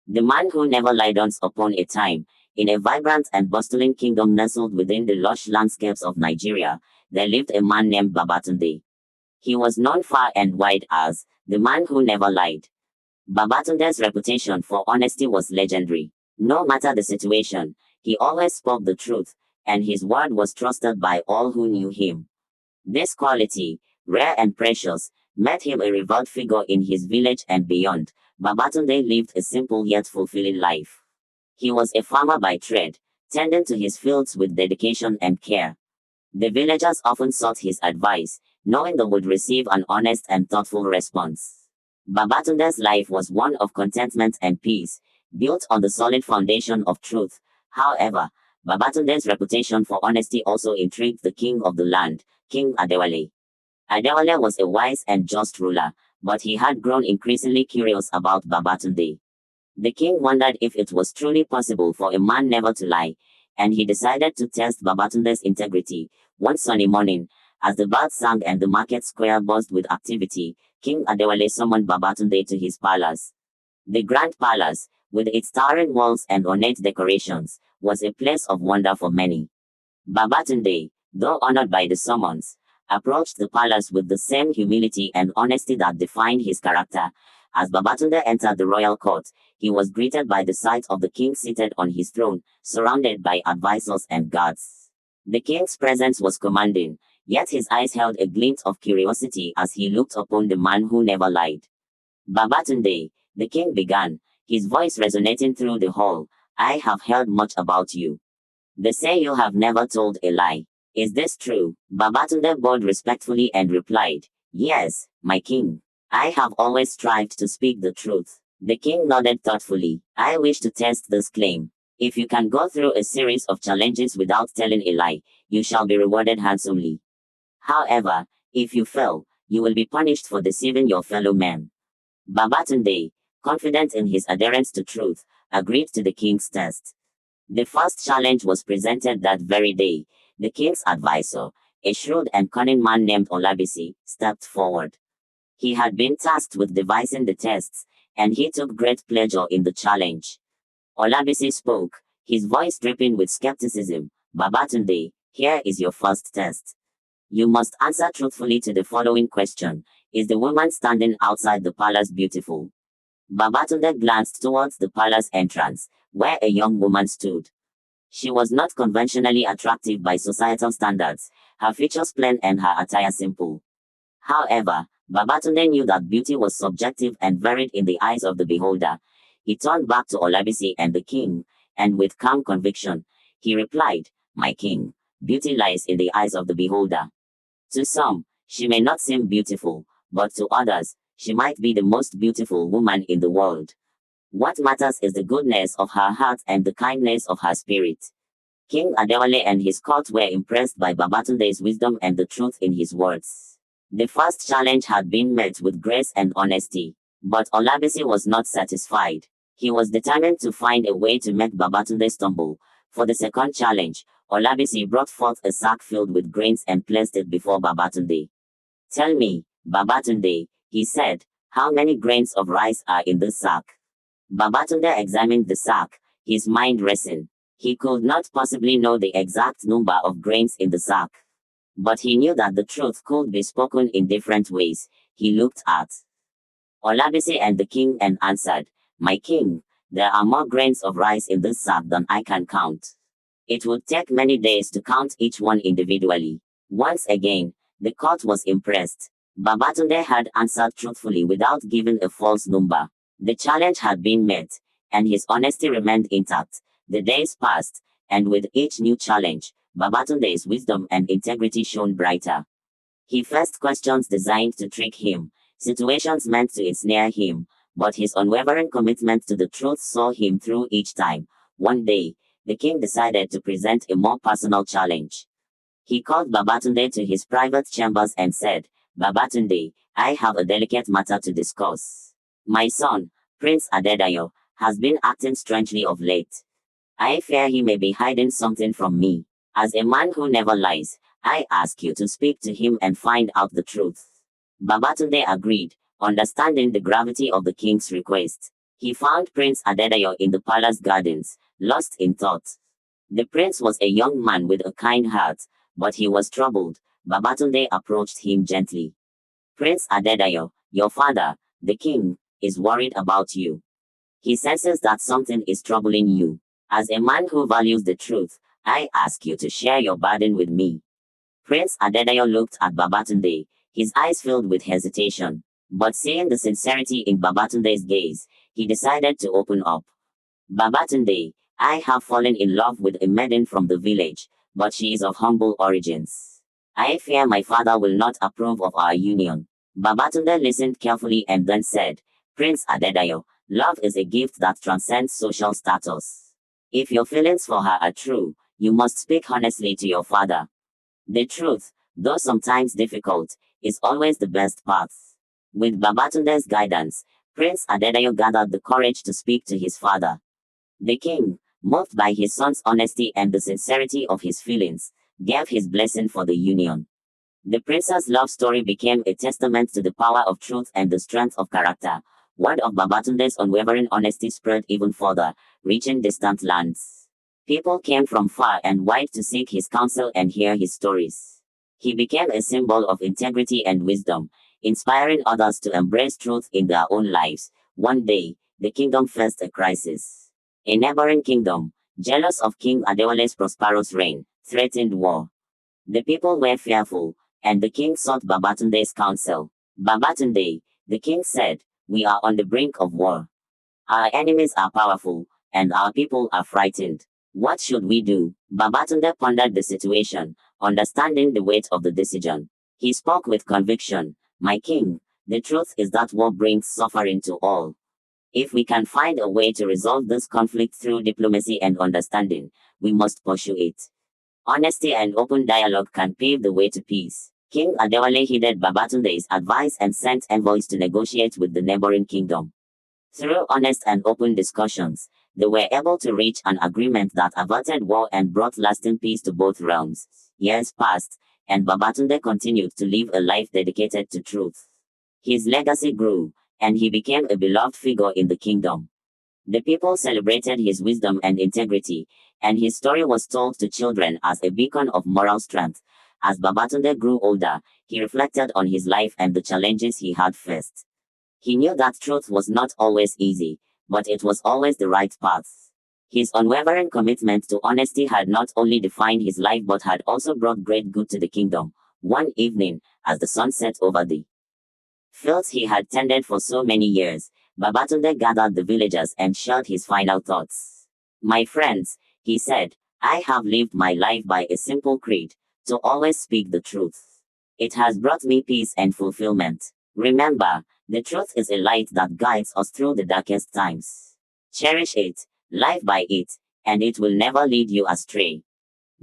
The man who never lied once upon a time, in a vibrant and bustling kingdom nestled within the lush landscapes of Nigeria, there lived a man named Babatunde. He was known far and wide as the man who never lied. Babatunde's reputation for honesty was legendary. No matter the situation, he always spoke the truth, and his word was trusted by all who knew him. This quality, rare and precious, made him a revered figure in his village and beyond. Babatunde lived a simple yet fulfilling life. He was a farmer by trade, tending to his fields with dedication and care. The villagers often sought his advice, knowing they would receive an honest and thoughtful response. Babatunde's life was one of contentment and peace, built on the solid foundation of truth. However, Babatunde's reputation for honesty also intrigued the king of the land, King Adewale. Adewale was a wise and just ruler, but he had grown increasingly curious about Babatunde. The king wondered if it was truly possible for a man never to lie, and he decided to test Babatunde's integrity. One sunny morning, as the birds sang and the market square buzzed with activity, King Adewale summoned Babatunde to his palace. The grand palace, with its towering walls and ornate decorations, was a place of wonder for many. Babatunde, though honored by the summons, approached the palace with the same humility and honesty that defined his character. As Babatunde entered the royal court, he was greeted by the sight of the king seated on his throne, surrounded by advisors and guards. The king's presence was commanding, yet his eyes held a glint of curiosity as he looked upon the man who never lied. Babatunde, the king began, his voice resonating through the hall, I have heard much about you. They say you have never told a lie. Is this true? Babatunde bowed respectfully and replied, Yes, my king. I have always strived to speak the truth. The king nodded thoughtfully. I wish to test this claim. If you can go through a series of challenges without telling a lie, you shall be rewarded handsomely. However, if you fail, you will be punished for deceiving your fellow men. Babatunde, confident in his adherence to truth, agreed to the king's test. The first challenge was presented that very day. The king's advisor, a shrewd and cunning man named Olabisi, stepped forward. He had been tasked with devising the tests, and he took great pleasure in the challenge. Olabisi spoke, his voice dripping with skepticism. Babatunde, here is your first test. You must answer truthfully to the following question. Is the woman standing outside the palace beautiful? Babatunde glanced towards the palace entrance, where a young woman stood. She was not conventionally attractive by societal standards, her features plain and her attire simple. However, Babatunde knew that beauty was subjective and varied in the eyes of the beholder. He turned back to Olabisi and the king, and with calm conviction, he replied, My king, beauty lies in the eyes of the beholder. To some, she may not seem beautiful, but to others, she might be the most beautiful woman in the world. What matters is the goodness of her heart and the kindness of her spirit. King Adewale and his court were impressed by Babatunde's wisdom and the truth in his words. The first challenge had been met with grace and honesty, but Olabisi was not satisfied. He was determined to find a way to make Babatunde stumble. For the second challenge, Olabisi brought forth a sack filled with grains and placed it before Babatunde. Tell me, Babatunde, he said, how many grains of rice are in this sack? Babatunde examined the sack, his mind racing. He could not possibly know the exact number of grains in the sack. But he knew that the truth could be spoken in different ways. He looked at Olabisi and the king and answered, My king, there are more grains of rice in this sack than I can count. It would take many days to count each one individually. Once again, the court was impressed. Babatunde had answered truthfully without giving a false number. The challenge had been met, and his honesty remained intact. The days passed, and with each new challenge, Babatunde's wisdom and integrity shone brighter. He faced questions designed to trick him, situations meant to ensnare him, but his unwavering commitment to the truth saw him through each time. One day, the king decided to present a more personal challenge. He called Babatunde to his private chambers and said, Babatunde, I have a delicate matter to discuss. My son, Prince Adedayo, has been acting strangely of late. I fear he may be hiding something from me. As a man who never lies, I ask you to speak to him and find out the truth. Babatunde agreed, understanding the gravity of the king's request. He found Prince Adedayo in the palace gardens, lost in thought. The prince was a young man with a kind heart, but he was troubled. Babatunde approached him gently. Prince Adedayo, your father, the king, is worried about you. He senses that something is troubling you. As a man who values the truth, I ask you to share your burden with me. Prince Adedayo looked at Babatunde, his eyes filled with hesitation. But seeing the sincerity in Babatunde's gaze, he decided to open up. Babatunde, I have fallen in love with a maiden from the village, but she is of humble origins. I fear my father will not approve of our union. Babatunde listened carefully and then said, Prince Adedayo, love is a gift that transcends social status. If your feelings for her are true, you must speak honestly to your father. The truth, though sometimes difficult, is always the best path. With Babatunde's guidance, Prince Adedayo gathered the courage to speak to his father. The king, moved by his son's honesty and the sincerity of his feelings, gave his blessing for the union. The prince's love story became a testament to the power of truth and the strength of character. Word of Babatunde's unwavering honesty spread even further, reaching distant lands. People came from far and wide to seek his counsel and hear his stories. He became a symbol of integrity and wisdom, inspiring others to embrace truth in their own lives. One day, the kingdom faced a crisis. A neighboring kingdom, jealous of King Adewale's prosperous reign, threatened war. The people were fearful, and the king sought Babatunde's counsel. Babatunde, the king said, we are on the brink of war. Our enemies are powerful, and our people are frightened. What should we do? Babatunde pondered the situation, understanding the weight of the decision. He spoke with conviction. My king, the truth is that war brings suffering to all. If we can find a way to resolve this conflict through diplomacy and understanding, we must pursue it. Honesty and open dialogue can pave the way to peace. King Adewale heeded Babatunde's advice and sent envoys to negotiate with the neighboring kingdom. Through honest and open discussions, they were able to reach an agreement that averted war and brought lasting peace to both realms. Years passed, and Babatunde continued to live a life dedicated to truth. His legacy grew, and he became a beloved figure in the kingdom. The people celebrated his wisdom and integrity, and his story was told to children as a beacon of moral strength. As Babatunde grew older, he reflected on his life and the challenges he had faced. He knew that truth was not always easy, but it was always the right path. His unwavering commitment to honesty had not only defined his life but had also brought great good to the kingdom. One evening, as the sun set over the fields he had tended for so many years, Babatunde gathered the villagers and shared his final thoughts. My friends, he said, I have lived my life by a simple creed, to always speak the truth. It has brought me peace and fulfillment. Remember, the truth is a light that guides us through the darkest times. Cherish it, live by it, and it will never lead you astray.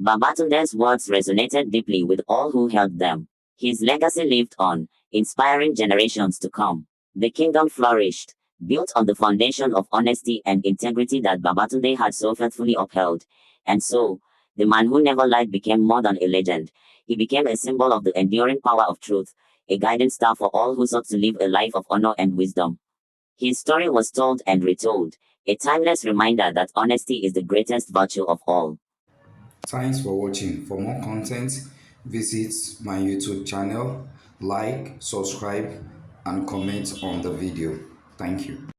Babatunde's words resonated deeply with all who held them. His legacy lived on, inspiring generations to come. The kingdom flourished, built on the foundation of honesty and integrity that Babatunde had so faithfully upheld. And so, the man who never lied became more than a legend. He became a symbol of the enduring power of truth, a guiding star for all who sought to live a life of honor and wisdom. His story was told and retold, a timeless reminder that honesty is the greatest virtue of all. Thanks for watching. For more content, visit my YouTube channel, like, subscribe, and comment on the video. Thank you.